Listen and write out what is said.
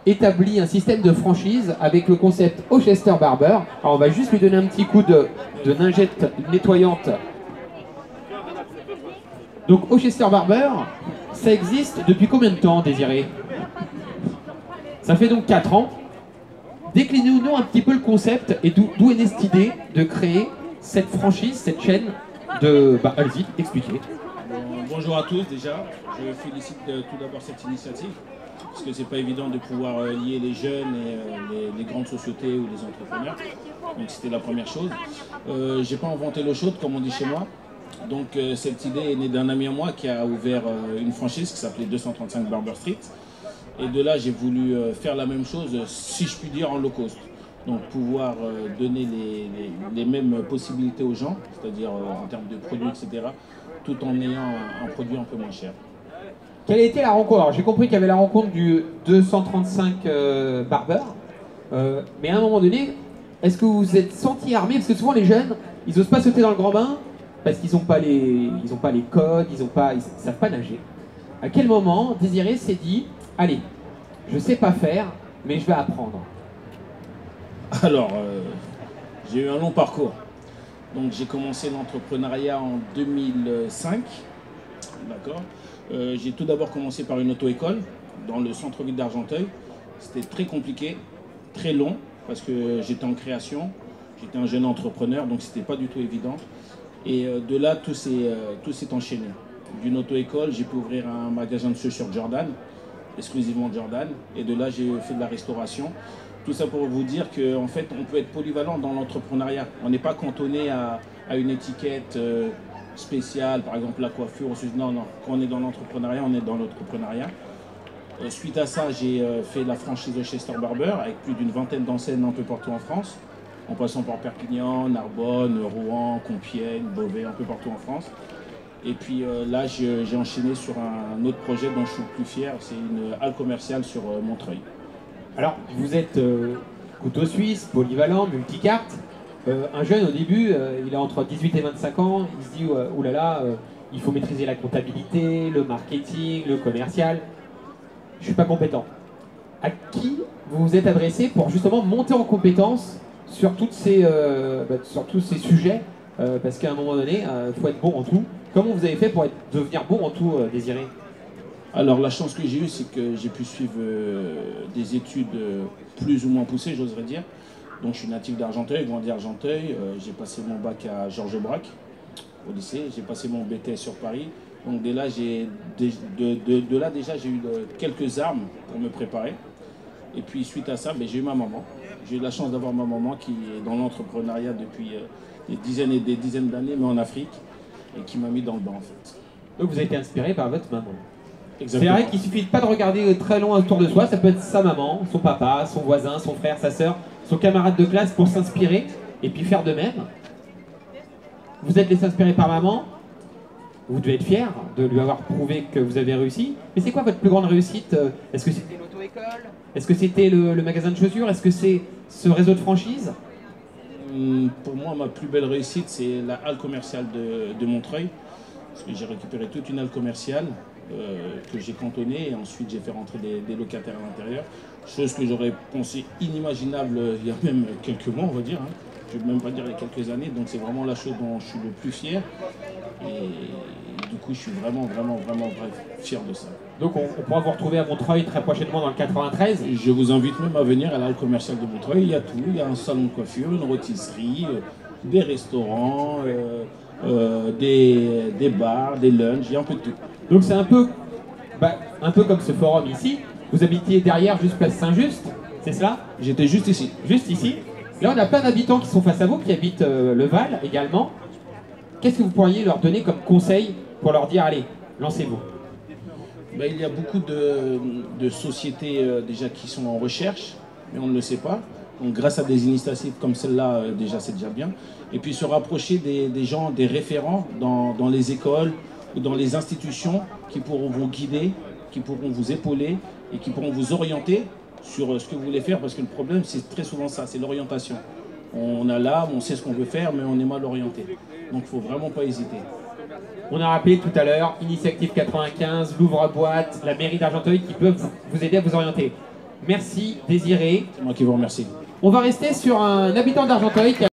établi un système de franchise avec le concept Auchester Barber. Alors on va juste lui donner un petit coup de lingette nettoyante. Donc Auchester Barber, ça existe depuis combien de temps, Désiré? Ça fait donc 4 ans. Déclinez-nous un petit peu le concept et d'où est née cette idée de créer cette franchise, cette chaîne de... Bah allez-y, expliquez. Bonjour à tous déjà, je félicite tout d'abord cette initiative parce que c'est pas évident de pouvoir lier les jeunes et les grandes sociétés ou les entrepreneurs, donc c'était la première chose. J'ai pas inventé l'eau chaude comme on dit chez moi, donc cette idée est née d'un ami à moi qui a ouvert une franchise qui s'appelait 235 Barber Street, et de là j'ai voulu faire la même chose, si je puis dire, en low cost. Donc pouvoir donner les mêmes possibilités aux gens, c'est-à-dire en termes de produits, etc., tout en ayant un produit un peu moins cher. Quelle a été la rencontre? Alors j'ai compris qu'il y avait la rencontre du 235 Barber, mais à un moment donné, est-ce que vous vous êtes senti armé? Parce que souvent les jeunes, ils n'osent pas sauter dans le grand bain parce qu'ils n'ont pas les codes, ils savent pas nager. À quel moment Désiré s'est dit, allez, je sais pas faire, mais je vais apprendre? Alors, j'ai eu un long parcours. Donc j'ai commencé l'entrepreneuriat en 2005, d'accord. J'ai tout d'abord commencé par une auto-école dans le centre-ville d'Argenteuil. C'était très compliqué, très long, parce que j'étais en création, j'étais un jeune entrepreneur, donc c'était pas du tout évident. Et de là, tout s'est enchaîné. D'une auto-école, j'ai pu ouvrir un magasin de chaussures Jordan, exclusivement Jordan, et de là j'ai fait de la restauration. Tout ça pour vous dire qu'en fait, on peut être polyvalent dans l'entrepreneuriat. On n'est pas cantonné à une étiquette spéciale, par exemple la coiffure. Non, non. Quand on est dans l'entrepreneuriat, on est dans l'entrepreneuriat. Suite à ça, j'ai fait la franchise Auchester Barber avec plus d'une vingtaine d'enseignes un peu partout en France, en passant par Perpignan, Narbonne, Rouen, Compiègne, Beauvais, un peu partout en France. Et puis là, j'ai enchaîné sur un autre projet dont je suis le plus fier. C'est une halle commerciale sur Montreuil. Alors, vous êtes couteau suisse, polyvalent, multicarte. Un jeune, au début, il a entre 18 et 25 ans, il se dit « oulala, il faut maîtriser la comptabilité, le marketing, le commercial. Je ne suis pas compétent. » À qui vous vous êtes adressé pour justement monter en compétence sur, sur tous ces sujets parce qu'à un moment donné, il faut être bon en tout. Comment vous avez fait pour devenir bon en tout, Désiré? Alors la chance que j'ai eue, c'est que j'ai pu suivre des études plus ou moins poussées, j'oserais dire. Donc je suis natif d'Argenteuil, grandi à Argenteuil. J'ai passé mon bac à Georges Braque au lycée. J'ai passé mon BTS sur Paris. Donc de là, déjà, j'ai eu quelques armes pour me préparer. Et puis suite à ça, j'ai eu ma maman. J'ai eu la chance d'avoir ma maman qui est dans l'entrepreneuriat depuis des dizaines et des dizaines d'années, mais en Afrique, et qui m'a mis dans le bain en fait. Donc vous avez été inspiré par votre maman. Exactement. C'est vrai qu'il suffit pas de regarder très loin autour de soi, ça peut être sa maman, son papa, son voisin, son frère, sa sœur, son camarade de classe pour s'inspirer et puis faire de même. Vous êtes laissé inspirer par maman, vous devez être fier de lui avoir prouvé que vous avez réussi. Mais c'est quoi votre plus grande réussite? Est-ce que c'était l'auto-école? Est-ce que c'était le magasin de chaussures? Est-ce que c'est ce réseau de franchise? Pour moi, ma plus belle réussite, c'est la halle commerciale de Montreuil. Parce que j'ai récupéré toute une halle commerciale que j'ai cantonnée et ensuite j'ai fait rentrer des locataires à l'intérieur. Chose que j'aurais pensé inimaginable il y a même quelques mois, on va dire. Hein. Je ne vais même pas dire il y a quelques années. Donc c'est vraiment la chose dont je suis le plus fier. Et du coup, je suis vraiment fier de ça. Donc on pourra vous retrouver à Montreuil très prochainement dans le 93. Je vous invite même à venir à la halle commerciale de Montreuil. Il y a tout. Il y a un salon de coiffure, une rôtisserie, des restaurants, des bars, des lunchs, il y a un peu de tout. Donc c'est un peu comme ce forum ici. Vous habitiez derrière, juste place Saint-Just, c'est cela? J'étais juste ici. Juste ici. Là, on a plein d'habitants qui sont face à vous, qui habitent le Val également. Qu'est-ce que vous pourriez leur donner comme conseil pour leur dire, allez, lancez-vous? Il y a beaucoup de sociétés déjà qui sont en recherche, mais on ne le sait pas. Donc grâce à des initiatives comme celle-là, déjà c'est déjà bien. Et puis se rapprocher des gens, des référents dans les écoles ou dans les institutions qui pourront vous guider, qui pourront vous épauler et qui pourront vous orienter sur ce que vous voulez faire. Parce que le problème, c'est très souvent ça, c'est l'orientation. On a l'âme, on sait ce qu'on veut faire, mais on est mal orienté. Donc il ne faut vraiment pas hésiter. On a rappelé tout à l'heure, Initiative 95, l'ouvre-boîte, la mairie d'Argenteuil qui peuvent vous aider à vous orienter. Merci Désiré. C'est moi qui vous remercie. On va rester sur un habitant d'Argenteuil qui a